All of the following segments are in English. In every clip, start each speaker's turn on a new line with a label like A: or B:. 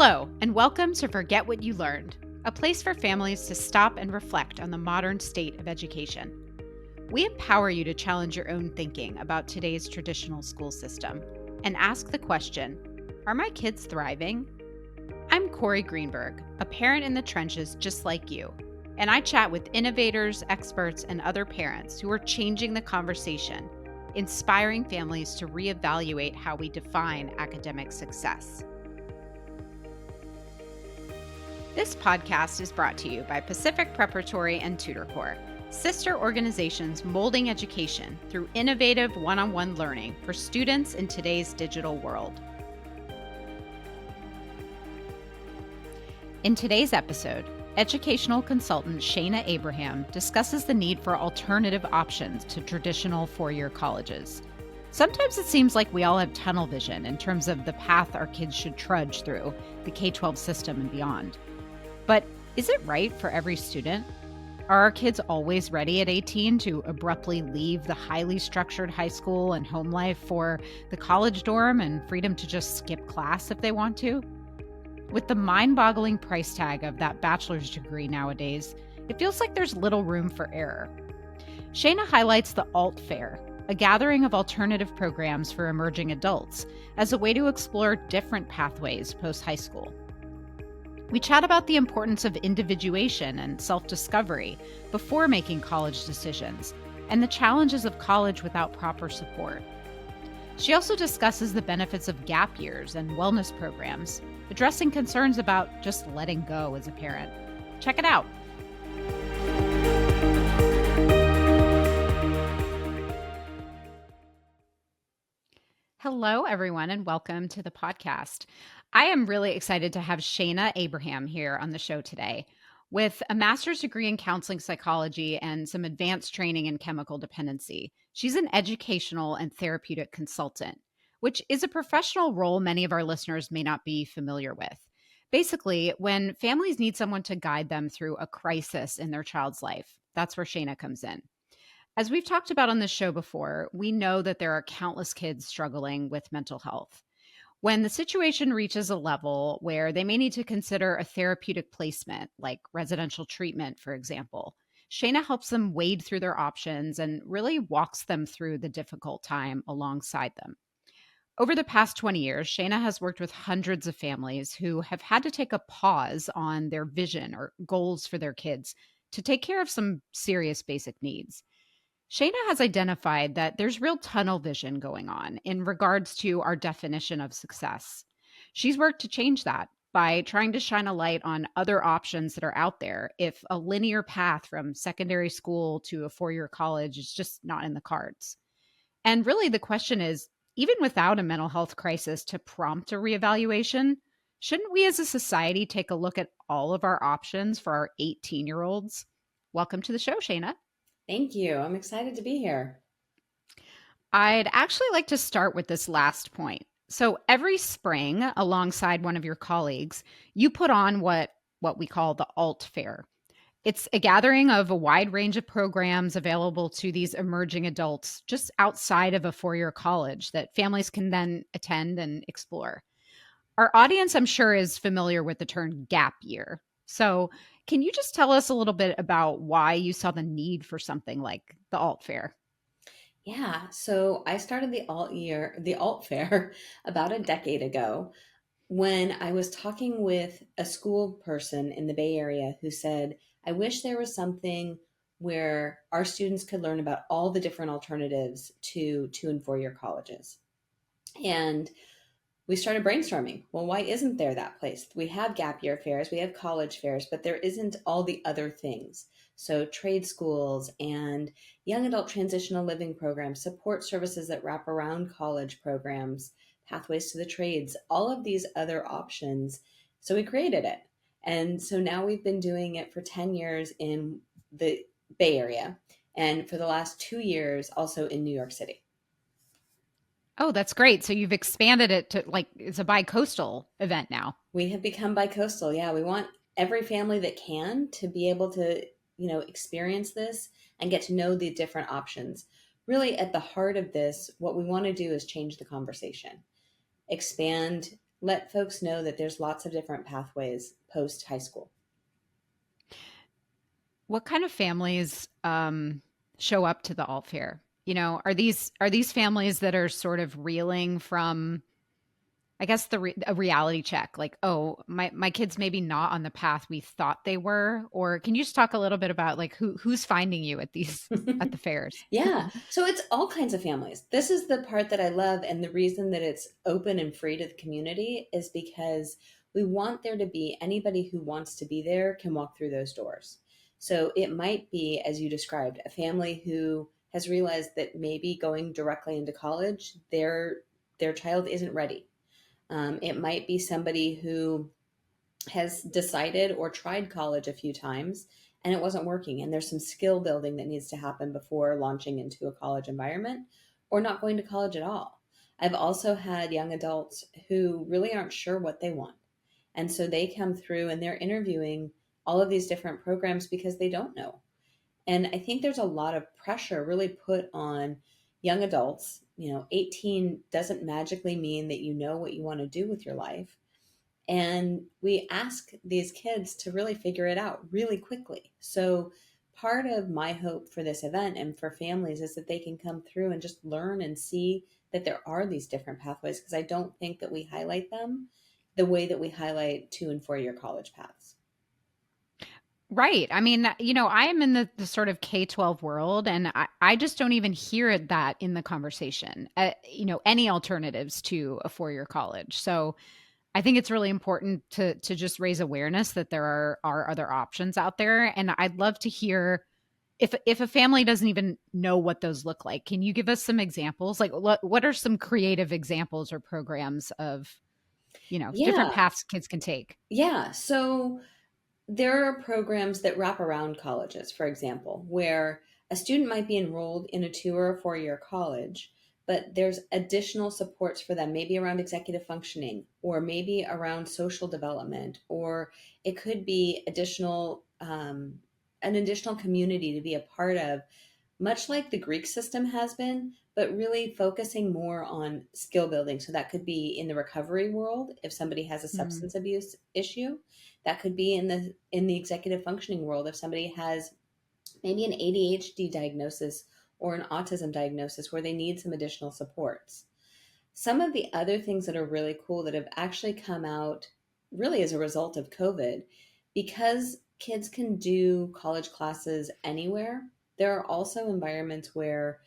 A: Hello, and welcome to Forget What You Learned, a place for families to stop and reflect on the modern state of education. We empower you to challenge your own thinking about today's traditional school system and ask the question, are my kids thriving? I'm Corey Greenberg, a parent in the trenches just like you, and I chat with innovators, experts, and other parents who are changing the conversation, inspiring families to reevaluate how we define academic success. This podcast is brought to you by Pacific Preparatory and Tutor Corps, sister organizations molding education through innovative one-on-one learning for students in today's digital world. In today's episode, educational consultant Shayna Abraham discusses the need for alternative options to traditional four-year colleges. Sometimes it seems like we all have tunnel vision in terms of the path our kids should trudge through the K-12 system and beyond. But is it right for every student? Are our kids always ready at 18 to abruptly leave the highly structured high school and home life for the college dorm and freedom to just skip class if they want to? With the mind-boggling price tag of that bachelor's degree nowadays, it feels like there's little room for error. Shayna highlights the Alt Fair, a gathering of alternative programs for emerging adults, as a way to explore different pathways post-high school. We chat about the importance of individuation and self-discovery before making college decisions, and the challenges of college without proper support. She also discusses the benefits of gap years and wellness programs, addressing concerns about just letting go as a parent. Check it out. Hello, everyone, and welcome to the podcast. I am really excited to have Shayna Abraham here on the show today. With a master's degree in counseling psychology and some advanced training in chemical dependency, she's an educational and therapeutic consultant, which is a professional role many of our listeners may not be familiar with. Basically, when families need someone to guide them through a crisis in their child's life, that's where Shayna comes in. As we've talked about on this show before, we know that there are countless kids struggling with mental health. When the situation reaches a level where they may need to consider a therapeutic placement, like residential treatment, for example, Shayna helps them wade through their options and really walks them through the difficult time alongside them. Over the past 20 years, Shayna has worked with hundreds of families who have had to take a pause on their vision or goals for their kids to take care of some serious basic needs. Shayna has identified that there's real tunnel vision going on in regards to our definition of success. She's worked to change that by trying to shine a light on other options that are out there if a linear path from secondary school to a four-year college is just not in the cards. And really, the question is, even without a mental health crisis to prompt a reevaluation, shouldn't we as a society take a look at all of our options for our 18-year-olds? Welcome to the show, Shayna.
B: Thank you. I'm excited to be here.
A: I'd actually like to start with this last point. So every spring, alongside one of your colleagues, you put on what we call the Alt Fair. It's a gathering of a wide range of programs available to these emerging adults just outside of a four-year college that families can then attend and explore. Our audience, I'm sure, is familiar with the term gap year. So can you just tell us a little bit about why you saw the need for something like the Alt Fair?
B: Yeah, so I started the Alt Fair about a decade ago when I was talking with a school person in the Bay Area who said, I wish there was something where our students could learn about all the different alternatives to 2 and 4 year colleges. And we started brainstorming. Well, why isn't there that place? We have gap year fairs, we have college fairs, but there isn't all the other things. So, trade schools and young adult transitional living programs, support services that wrap around college programs, pathways to the trades, all of these other options. So, we created it. And so now we've been doing it for 10 years in the Bay Area and for the last 2 years also in New York City.
A: Oh, that's great. So you've expanded it to like it's a bi-coastal event now.
B: We have become bicoastal. Yeah, we want every family that can to be able to, experience this and get to know the different options. Really, at the heart of this, what we want to do is change the conversation, expand let folks know that there's lots of different pathways post high school.
A: What kind of families show up to the alt fair? Are these families that are sort of reeling from, I guess, a reality check, like, oh, my kids maybe not on the path we thought they were? Or can you just talk a little bit about like who's finding you at the fairs?
B: Yeah. So it's all kinds of families. This is the part that I love. And the reason that it's open and free to the community is because we want there to be anybody who wants to be there can walk through those doors. So it might be, as you described, a family who has realized that maybe going directly into college, their child isn't ready. It might be somebody who has decided or tried college a few times and it wasn't working, and there's some skill building that needs to happen before launching into a college environment, or not going to college at all. I've also had young adults who really aren't sure what they want, and so they come through and they're interviewing all of these different programs because they don't know. And I think there's a lot of pressure really put on young adults. 18 doesn't magically mean that you know what you want to do with your life, and we ask these kids to really figure it out really quickly. So, part of my hope for this event and for families is that they can come through and just learn and see that there are these different pathways, because I don't think that we highlight them the way that we highlight 2 and 4 year college paths.
A: Right. I mean, I am in the sort of K-12 world, and I just don't even hear that in the conversation. Any alternatives to a 4-year college. So I think it's really important to just raise awareness that there are other options out there. And I'd love to hear if a family doesn't even know what those look like. Can you give us some examples? Like what are some creative examples or programs of, different
B: Yeah.
A: paths kids can take?
B: Yeah. So, there are programs that wrap around colleges, for example, where a student might be enrolled in a 2 or 4 year college, but there's additional supports for them, maybe around executive functioning, or maybe around social development, or it could be an additional community to be a part of, much like the Greek system has been, but really focusing more on skill building. So that could be in the recovery world if somebody has a
A: Mm,
B: substance abuse issue. That could be in the executive functioning world if somebody has maybe an ADHD diagnosis or an autism diagnosis where they need some additional supports. Some of the other things that are really cool that have actually come out really as a result of COVID, because kids can do college classes anywhere, there are also environments where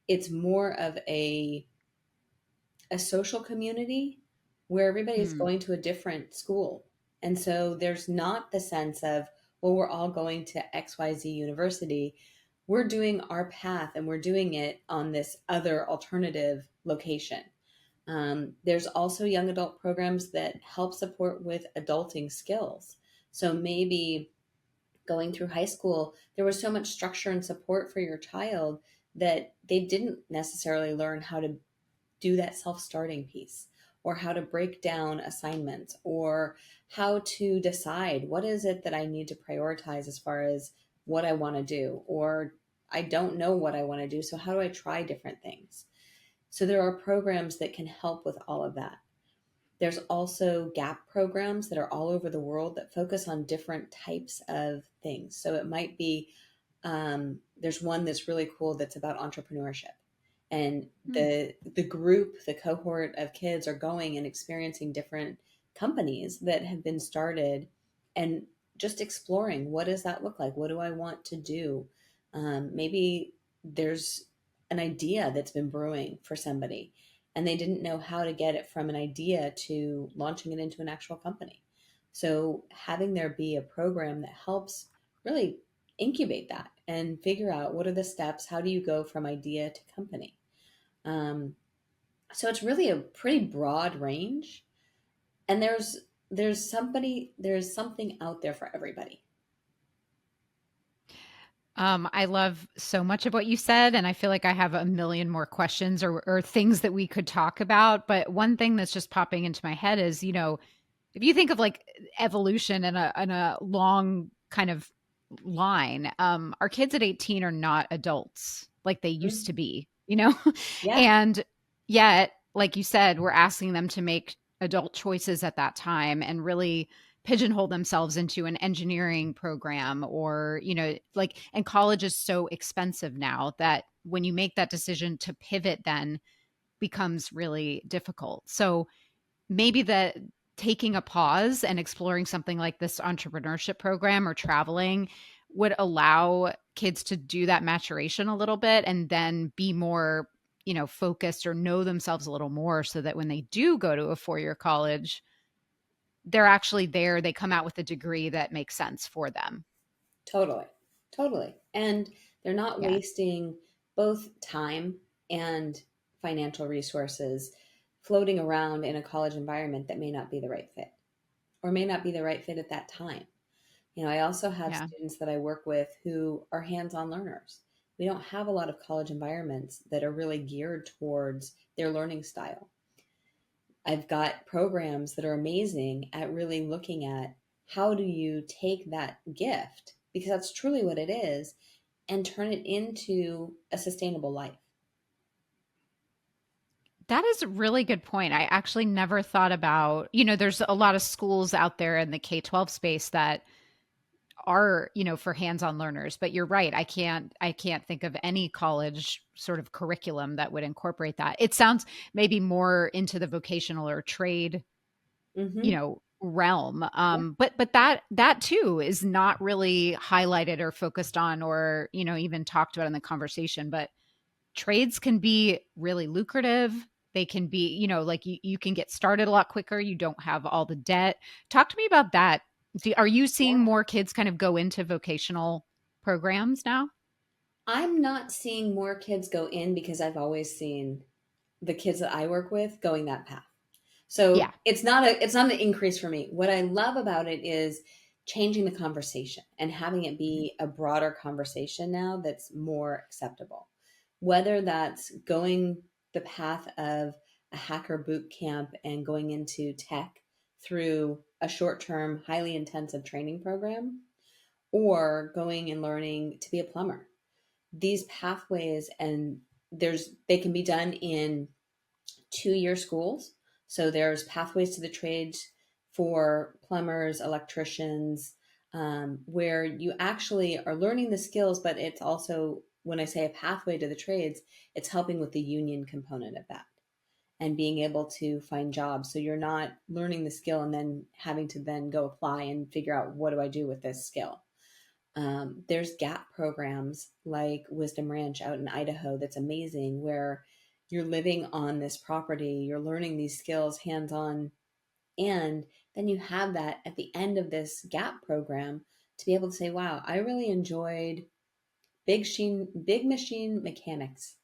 B: it's more of a social community where everybody's
A: mm.
B: going to a different school. And so there's not the sense of, well, we're all going to XYZ university. We're doing our path and we're doing it on this other alternative location. There's also young adult programs that help support with adulting skills. So maybe going through high school, there was so much structure and support for your child that they didn't necessarily learn how to do that self-starting piece, or how to break down assignments, or how to decide what is it that I need to prioritize as far as what I want to do, or I don't know what I want to do, so how do I try different things? So there are programs that can help with all of that. There's also gap programs that are all over the world that focus on different types of things. So it might be, there's one that's really cool that's about entrepreneurship, and
A: Mm.
B: the group, the cohort of kids are going and experiencing different companies that have been started, and just exploring, what does that look like, what do I want to do. Maybe there's an idea that's been brewing for somebody and they didn't know how to get it from an idea to launching it into an actual company. So having there be a program that helps really incubate that and figure out what are the steps, how do you go from idea to company. um, so it's really a pretty broad range, and there's something out there for everybody.
A: I love so much of what you said, and I feel like I have a million more questions or things that we could talk about. But one thing that's just popping into my head is, if you think of like evolution in a long kind of line, our kids at 18 are not adults like they used
B: Mhm.
A: to be,
B: Yeah.
A: and yet, like you said, we're asking them to make adult choices at that time and really pigeonhole themselves into an engineering program or, like, and college is so expensive now that when you make that decision to pivot then becomes really difficult. So maybe the taking a pause and exploring something like this entrepreneurship program or traveling would allow kids to do that maturation a little bit and then be more, focused or know themselves a little more so that when they do go to a 4-year college, they're actually there, they come out with a degree that makes sense for them.
B: Totally. Totally. And they're not
A: Yeah.
B: wasting both time and financial resources floating around in a college environment that may not be the right fit or may not be the right fit at that time. I also have
A: Yeah.
B: students that I work with who are hands-on learners. We don't have a lot of college environments that are really geared towards their learning style. I've got programs that are amazing at really looking at how do you take that gift, because that's truly what it is, and turn it into a sustainable life.
A: That is a really good point. I actually never thought about, there's a lot of schools out there in the K-12 space that are, for hands-on learners, but you're right. I can't think of any college sort of curriculum that would incorporate that. It sounds maybe more into the vocational or trade,
B: Mm-hmm.
A: realm.
B: Yeah.
A: But that too is not really highlighted or focused on or, even talked about in the conversation, but trades can be really lucrative. They can be, like you can get started a lot quicker. You don't have all the debt. Talk to me about that. Are you seeing
B: Yeah.
A: more kids kind of go into vocational programs now?
B: I'm not seeing more kids go in because I've always seen the kids that I work with going that path. So
A: Yeah.
B: it's not an increase for me. What I love about it is changing the conversation and having it
A: Mhm.
B: be a broader conversation now that's more acceptable. Whether that's going the path of a hacker boot camp and going into tech through a short-term, highly intensive training program, or going and learning to be a plumber. These pathways and they can be done in 2-year schools. So there's pathways to the trades for plumbers, electricians, where you actually are learning the skills, but it's also, when I say a pathway to the trades, it's helping with the union component of that and being able to find jobs. So you're not learning the skill and then having to then go apply and figure out what do I do with this skill. There's gap programs like Wisdom Ranch out in Idaho that's amazing, where you're living on this property, you're learning these skills hands on, and then you have that at the end of this gap program to be able to say, wow, I really enjoyed big machine mechanics.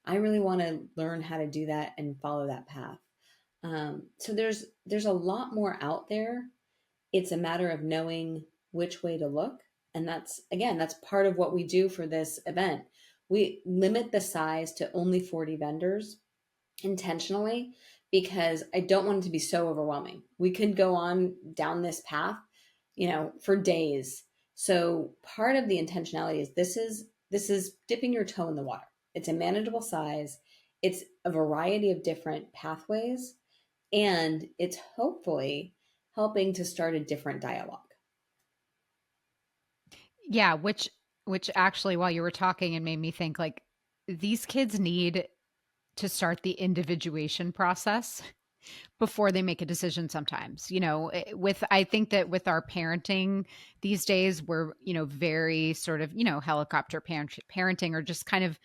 B: I really want to learn how to do that and follow that path. So there's a lot more out there. It's a matter of knowing which way to look. And that's, again, that's part of what we do for this event. We limit the size to only 40 vendors intentionally because I don't want it to be so overwhelming. We could go on down this path, for days. So part of the intentionality is this is dipping your toe in the water. It's a manageable size. It's a variety of different pathways, and it's hopefully helping to start a different dialogue.
A: Yeah, which actually while you were talking it made me think like these kids need to start the individuation process before they make a decision sometimes. With I think that with our parenting these days, we're, very sort of, helicopter parenting or just kind of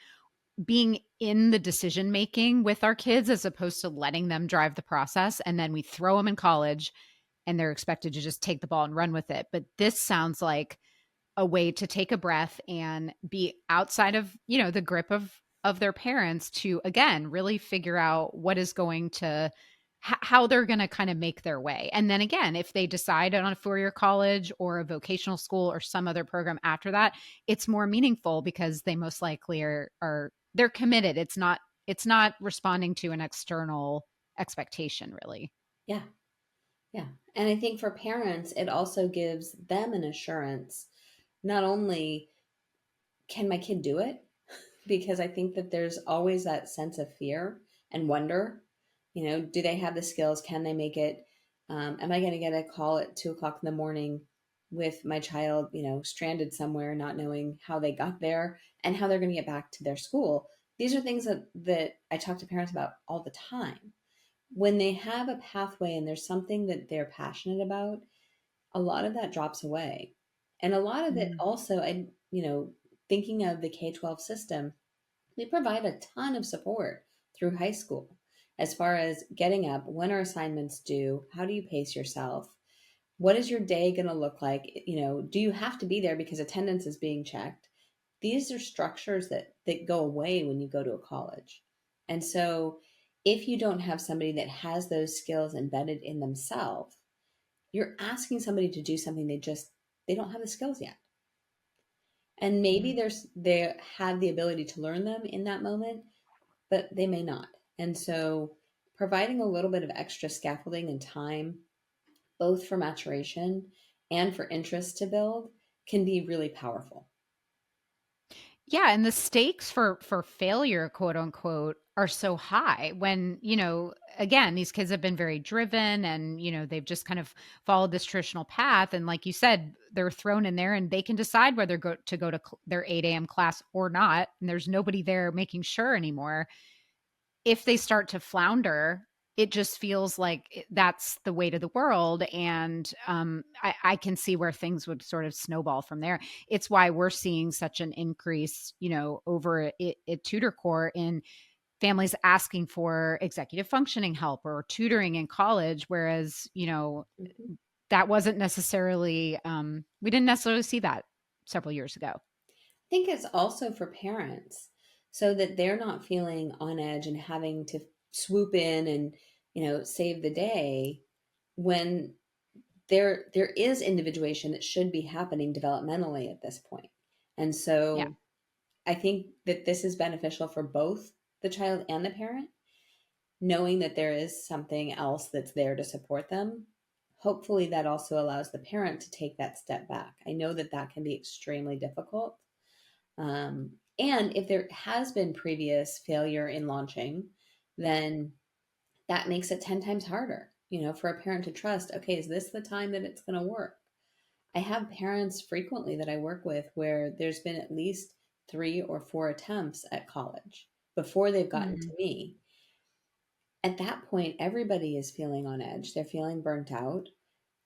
A: being in the decision making with our kids as opposed to letting them drive the process. And then we throw them in college and they're expected to just take the ball and run with it. But this sounds like a way to take a breath and be outside of, the grip of their parents to again really figure out what is going to how they're going to kind of make their way. And then again, if they decide on a 4-year college or a vocational school or some other program after that, it's more meaningful because they most likely are they're committed. It's not responding to an external expectation really.
B: Yeah, yeah. And I think for parents, it also gives them an assurance. Not only can my kid do it, because I think that there's always that sense of fear and wonder. Do they have the skills? Can they make it? Am I going to get a call at 2 o'clock in the morning with my child, stranded somewhere, not knowing how they got there and how they're going to get back to their school? These are things that I talk to parents about all the time. When they have a pathway and there's something that they're passionate about, a lot of that drops away. And a lot of it
A: Mm.
B: also, thinking of the K-12 system, we provide a ton of support through high school as far as getting up, when are assignments due, how do you pace yourself, what is your day going to look like, do you have to be there because attendance is being checked? These are structures that go away when you go to a college. And so if you don't have somebody that has those skills embedded in themselves, you're asking somebody to do something they don't have the skills yet. And maybe
A: Mm.
B: they have the ability to learn them in that moment, but they may not. And so providing a little bit of extra scaffolding and time, both for maturation and for interest to build, can be really powerful.
A: Yeah, and the stakes for failure, quote unquote, are so high when, again, these kids have been very driven and, they've just kind of followed this traditional path. And like you said, they're thrown in there and they can decide whether to go to their 8 a.m. class or not. And there's nobody there making sure anymore. If they start to flounder, it just feels like that's the weight of the world. And I can see where things would sort of snowball from there. It's why we're seeing such an increase, over at Tutor Corps in families asking for executive functioning help or tutoring in college. Whereas,
B: Mhm.
A: that wasn't necessarily, we didn't necessarily see that several years ago.
B: I think it's also for parents so that they're not feeling on edge and having to swoop in and, save the day when there is individuation that should be happening developmentally at this point. And
A: Yeah.
B: so I think that this is beneficial for both the child and the parent, knowing that there is something else that's there to support them. Hopefully, that also allows the parent to take that step back. I know that that can be extremely difficult. And if there has been previous failure in launching, then that makes it 10 times harder, for a parent to trust, okay, is this the time that it's going to work? I have parents frequently that I work with where there's been at least 3 or 4 attempts at college before they've gotten to
A: Mm.
B: me. At that point, everybody is feeling on edge. They're feeling burnt out.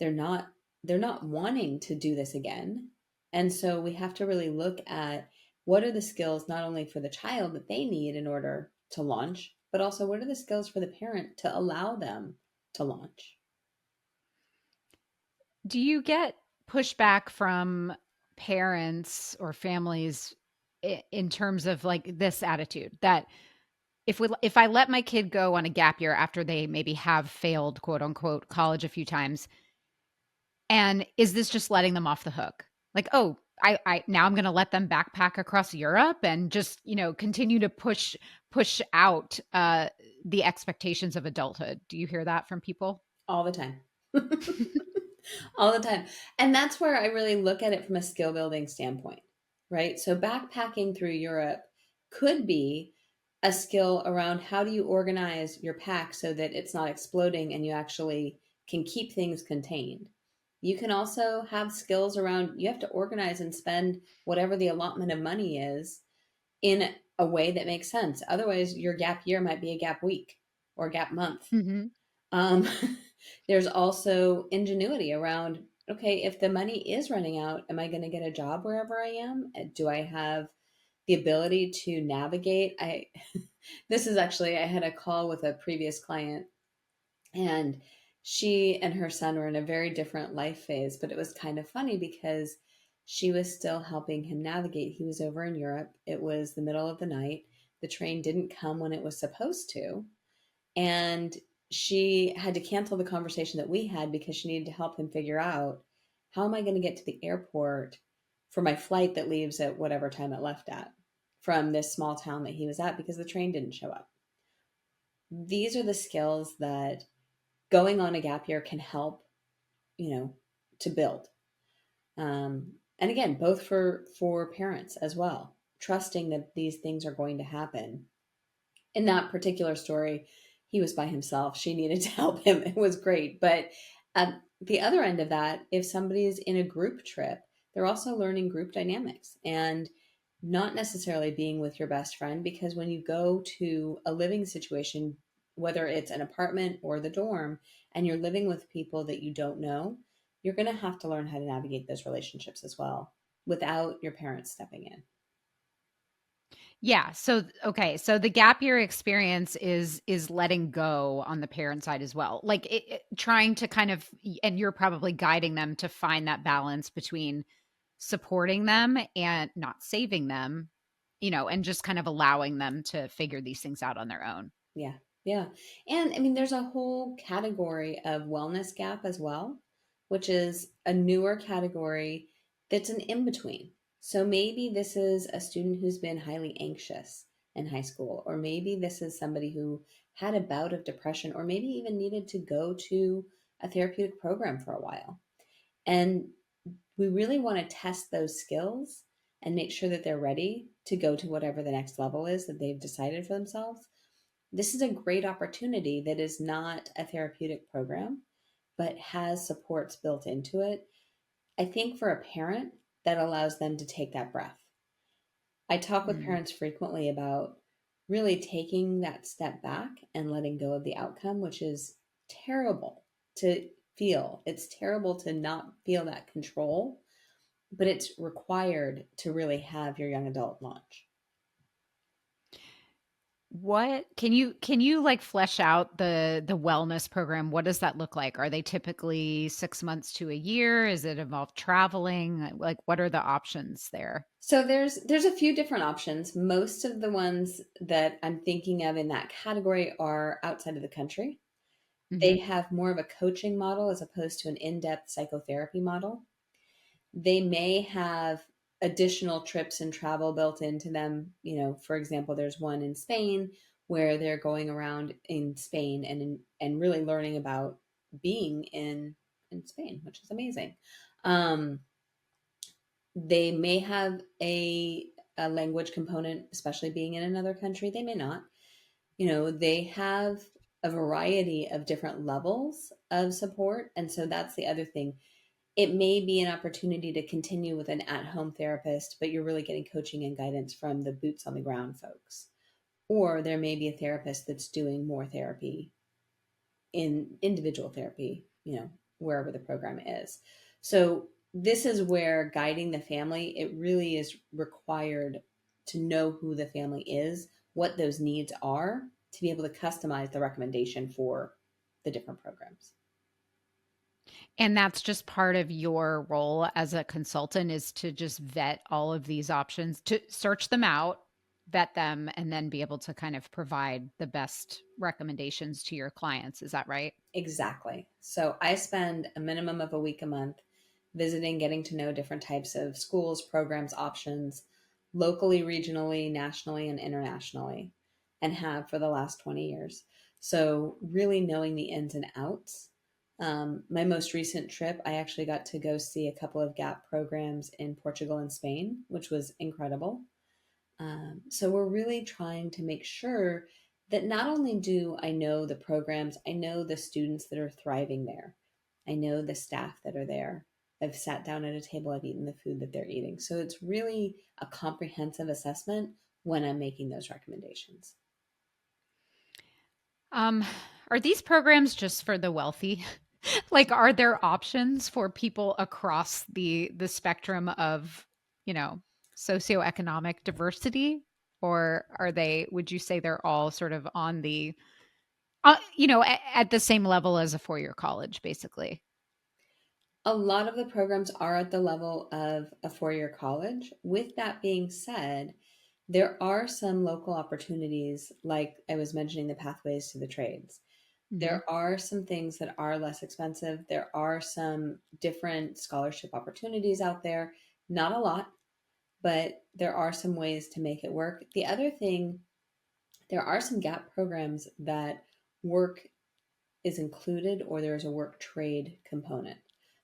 B: They're not they're not wanting to do this again. And so we have to really look at what are the skills not only for the child that they need in order to launch, but also what are the skills for the parent to allow them to launch.
A: Do you get pushback from parents or families in terms of like this attitude that if I let my kid go on a gap year after they maybe have failed quote unquote college a few times, and is this just letting them off the hook? Like, oh, I now I'm going to let them backpack across Europe and just, continue to push out the expectations of adulthood. Do you hear that from people?
B: All the time. All the time. And that's where I really look at it from a skill building standpoint, right? So backpacking through Europe could be a skill around how do you organize your pack so that it's not exploding and you actually can keep things contained. You can also have skills around you have to organize and spend whatever the allotment of money is in a way that makes sense. Otherwise, your gap year might be a gap week or a gap month.
A: Mhm.
B: um, there's also ingenuity around, okay, if the money is running out, am I going to get a job wherever I am? Do I have the ability to navigate? This is actually, I had a call with a previous client, and she and her son were in a very different life phase, but it was kind of funny because she was still helping him navigate. He was over in Europe. It was the middle of the night. The train didn't come when it was supposed to. And she had to cancel the conversation that we had because she needed to help him figure out, how am I going to get to the airport for my flight that leaves at whatever time it left at from this small town that he was at because the train didn't show up. These are the skills that going on a gap year can help, to build. And again, both for parents as well, trusting that these things are going to happen. In that particular story, he was by himself. She needed to help him. It was great. But at the other end of that, if somebody is in a group trip, they're also learning group dynamics and not necessarily being with your best friend, because when you go to a living situation, whether it's an apartment or the dorm, and you're living with people that you don't know, you're going to have to learn how to navigate those relationships as well without your parents stepping in.
A: Yeah, so okay, so the gap year experience is letting go on the parent side as well. Like trying to kind of and you're probably guiding them to find that balance between supporting them and not saving them, and just kind of allowing them to figure these things out on their own.
B: Yeah. Yeah. And I mean, there's a whole category of wellness gap as well, which is a newer category that's an in between. So maybe this is a student who's been highly anxious in high school, or maybe this is somebody who had a bout of depression, or maybe even needed to go to a therapeutic program for a while. And we really want to test those skills and make sure that they're ready to go to whatever the next level is that they've decided for themselves. This is a great opportunity that is not a therapeutic program, but has supports built into it. I think for a parent, that allows them to take that breath. I talk with
A: Mm.
B: parents frequently about really taking that step back and letting go of the outcome, which is terrible to feel. It's terrible to not feel that control, but it's required to really have your young adult launch.
A: What can you like flesh out the wellness program? What does that look like? Are they typically 6 months to a year? Is it involve traveling? Like what are the options there?
B: So there's a few different options. Most of the ones that I'm thinking of in that category are outside of the country. They
A: Mhm.
B: have more of a coaching model as opposed to an in-depth psychotherapy model. They may have additional trips and travel built into them. For example, there's one in Spain where they're going around in Spain and really learning about being in Spain, which is amazing. Um, they may have a language component, especially being in another country. They may not. They have a variety of different levels of support. And so that's the other thing. It may be an opportunity to continue with an at home therapist, but you're really getting coaching and guidance from the boots on the ground folks. Or there may be a therapist that's doing more therapy in individual therapy, wherever the program is. So this is where guiding the family, it really is required to know who the family is, what those needs are, to be able to customize the recommendation for the different programs.
A: And that's just part of your role as a consultant is to just vet all of these options, to search them out, vet them, and then be able to kind of provide the best recommendations to your clients. Is that right?
B: Exactly. So I spend a minimum of a week a month visiting, getting to know different types of schools, programs, options, locally, regionally, nationally, and internationally, and have for the last 20 years. So, really knowing the ins and outs. My most recent trip, I actually got to go see a couple of GAP programs in Portugal and Spain, which was incredible. So we're really trying to make sure that not only do I know the programs, I know the students that are thriving there. I know the staff that are there. I've sat down at a table, I've eaten the food that they're eating. So it's really a comprehensive assessment when I'm making those recommendations.
A: Um, are these programs just for the wealthy? Like, are there options for people across the spectrum of, you know, socioeconomic diversity? Or are they, would you say they're all sort of on the, at the same level as a four-year college, basically?
B: A lot of the programs are at the level of a 4-year college. With that being said, there are some local opportunities, like I was mentioning the pathways to the trades.
A: Hmm.
B: There are some things that are less expensive. There are some different scholarship opportunities out there. Not a lot, but there are some ways to make it work. The other thing, there are some gap programs that work is included or there's a work trade component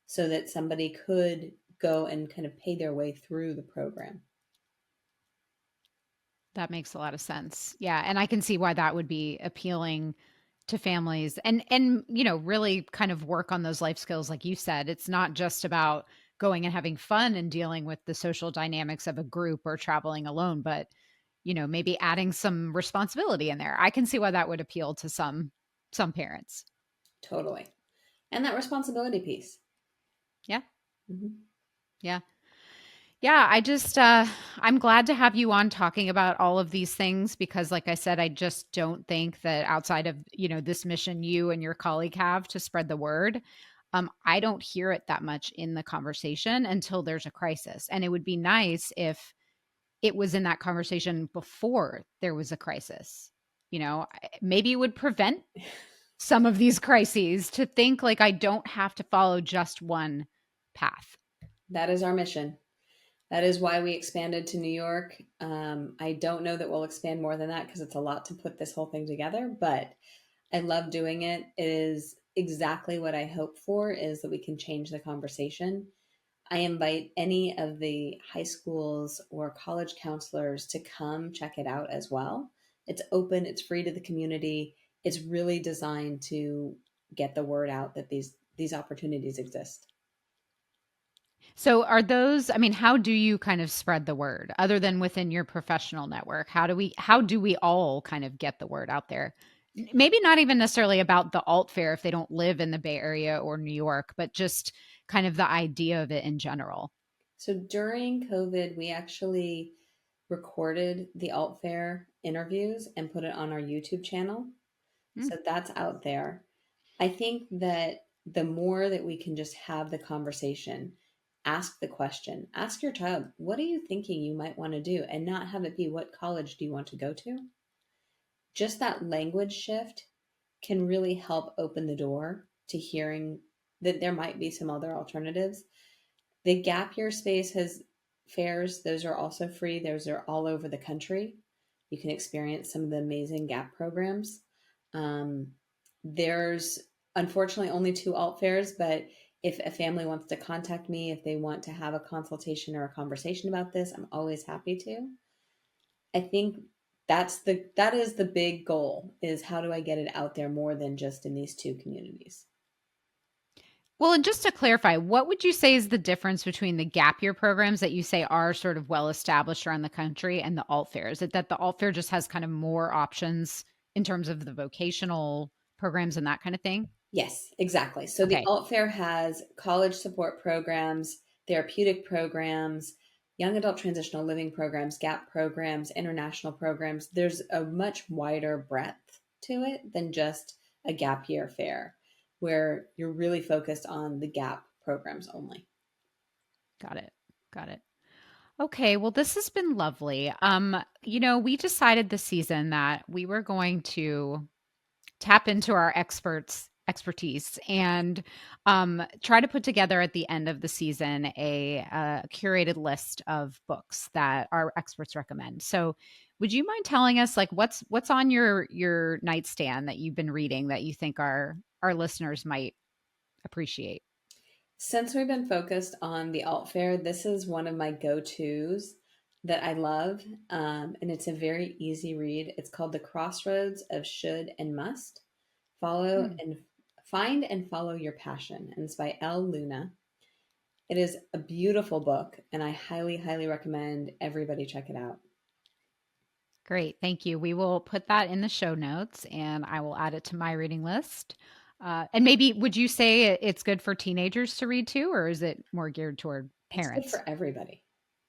B: so that somebody could go and kind of pay their way through the program.
A: That makes a lot of sense. Yeah. And I can see why that would be appealing to families and really kind of work on those life skills like you said. It's not just about going and having fun and dealing with the social dynamics of a group or traveling alone, but maybe adding some responsibility in there. I can see why that would appeal to some parents.
B: Totally. And that responsibility piece.
A: Yeah.
B: Mhm.
A: Yeah. Yeah, I'm glad to have you on talking about all of these things because like I said, I just don't think that outside of, this mission you and your colleague have to spread the word, I don't hear it that much in the conversation until there's a crisis. And it would be nice if it was in that conversation before there was a crisis. Maybe it would prevent some of these crises to think like I don't have to follow just one path.
B: That is our mission. That is why we expanded to New York. I don't know that we'll expand more than that because it's a lot to put this whole thing together, but I love doing it. It is exactly what I hope for is that we can change the conversation. I invite any of the high schools or college counselors to come check it out as well. It's open, it's free to the community. It's really designed to get the word out that these opportunities exist.
A: So are those, I mean, how do you kind of spread the word other than within your professional network? How do we all kind of get the word out there? Maybe not even necessarily about the alt fair if they don't live in the Bay Area or New York, but just kind of the idea of it in general.
B: So during COVID, we actually recorded the alt fair interviews and put it on our YouTube channel.
A: Mm.
B: So that's out there. I think that the more that we can just have the conversation, ask the question, ask your child, what are you thinking you might want to do? And not have it be, what college do you want to go to? Just that language shift can really help open the door to hearing that there might be some other alternatives. The gap year space has fairs, those are also free. Those are all over the country. You can experience some of the amazing gap programs. Um, there's unfortunately only two alt fairs, but if a family wants to contact me, if they want to have a consultation or a conversation about this, I'm always happy to. I think that is the big goal is how do I get it out there more than just in these two communities?
A: Well, and just to clarify, what would you say is the difference between the gap year programs that you say are sort of well established around the country and the alt fair? Is it that the alt fair just has kind of more options in terms of the vocational programs and that kind of thing?
B: Yes, exactly. So the
A: Okay.
B: alt fair has college support programs, therapeutic programs, young adult transitional living programs, gap programs, international programs. There's a much wider breadth to it than just a gap year fair where you're really focused on the gap programs only.
A: Got it. Got it. Okay, well, this has been lovely. We decided this season that we were going to tap into our expertise and try to put together at the end of the season a curated list of books that our experts recommend. So, would you mind telling us like what's on your nightstand that you've been reading that you think our listeners might appreciate?
B: Since we've been focused on the alt fair, this is one of my go-tos that I love. And it's a very easy read. It's called The Crossroads of Should and Must. Follow
A: Hmm.
B: and Find and Follow Your Passion. And it's by L. Luna. It is a beautiful book, and I highly, highly recommend everybody check it out.
A: Great. Thank you. We will put that in the show notes and I will add it to my reading list. And maybe would you say it's good for teenagers to read too, or is it more geared toward
B: It's good
A: parents?
B: for everybody.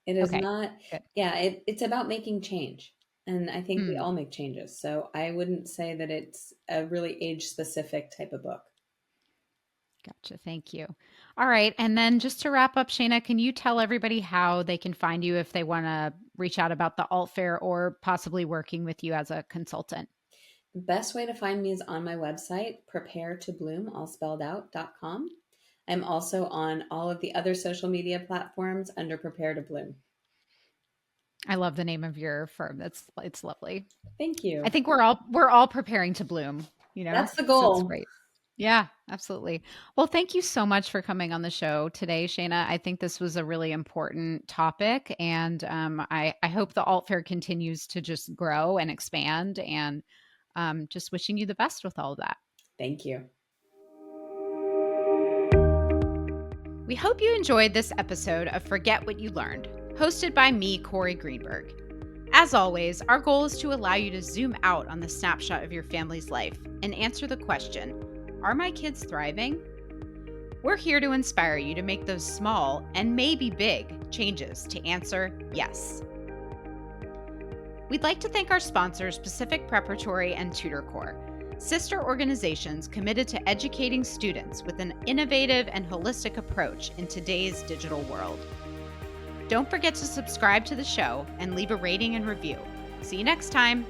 B: It is
A: Okay,
B: not,
A: good.
B: yeah, it's about making change. And I think we
A: Hmm,
B: all make changes. So I wouldn't say that it's a really age specific type of book.
A: gotcha. Thank you. All right. And then just to wrap up, Shayna, can you tell everybody how they can find you if they want to reach out about the alt fair or possibly working with you as a consultant?
B: The best way to find me is on my website, prepare to bloom, all spelled out.com. I'm also on all of the other social media platforms under Prepare to Bloom.
A: I love the name of your firm. It's lovely.
B: Thank
A: I
B: you.
A: think we're all preparing to bloom,
B: That's the
A: so it's
B: goal.
A: great. Yeah, absolutely. Well, thank you so much for coming on the show today, Shayna. I think this was a really important topic, and I hope the alt fair continues to just grow and expand. And Just wishing you the best with all of that.
B: Thank you.
A: We hope you enjoyed this episode of Forget What You Learned, hosted by me, Corey Greenberg. As always, our goal is to allow you to zoom out on the snapshot of your family's life and answer the question, are my kids thriving? We're here to inspire you to make those small and maybe big changes to answer yes. We'd like to thank our sponsors, Pacific Preparatory and Tutor Corps, sister organizations committed to educating students with an innovative and holistic approach in today's digital world. Don't forget to subscribe to the show and leave a rating and review. See you next time.